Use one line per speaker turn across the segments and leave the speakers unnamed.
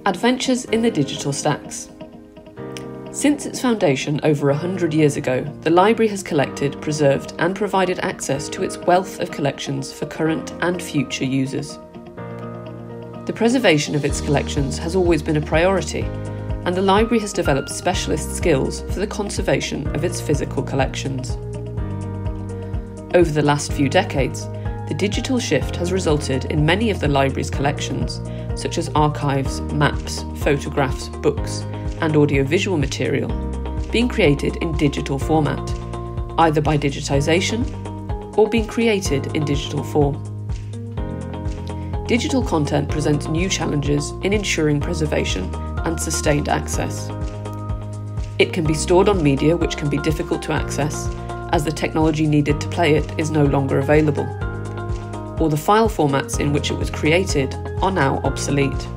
Adventures in the digital stacks. Since its foundation over 100 years ago, the library has collected, preserved and provided access to its wealth of collections for current and future users. The preservation of its collections has always been a priority, and the library has developed specialist skills for the conservation of its physical collections. Over the last few decades, the digital shift has resulted in many of the library's collections, such as archives, maps, photographs, books, and audiovisual material, being created in digital format, either by digitisation or being created in digital form. Digital content presents new challenges in ensuring preservation and sustained access. It can be stored on media which can be difficult to access, as the technology needed to play it is no longer available, or the file formats in which it was created are now obsolete.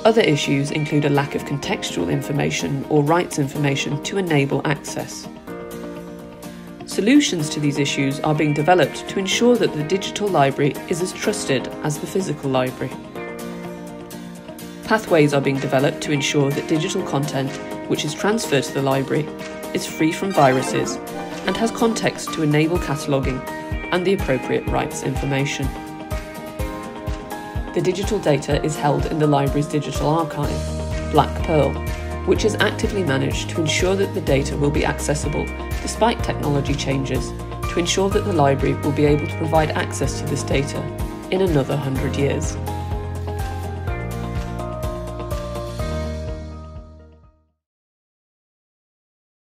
Other issues include a lack of contextual information or rights information to enable access. Solutions to these issues are being developed to ensure that the digital library is as trusted as the physical library. Pathways are being developed to ensure that digital content which is transferred to the library is free from viruses and has context to enable cataloguing and the appropriate rights information. The digital data is held in the library's digital archive, Black Pearl, which is actively managed to ensure that the data will be accessible despite technology changes, to ensure that the library will be able to provide access to this data in another 100 years.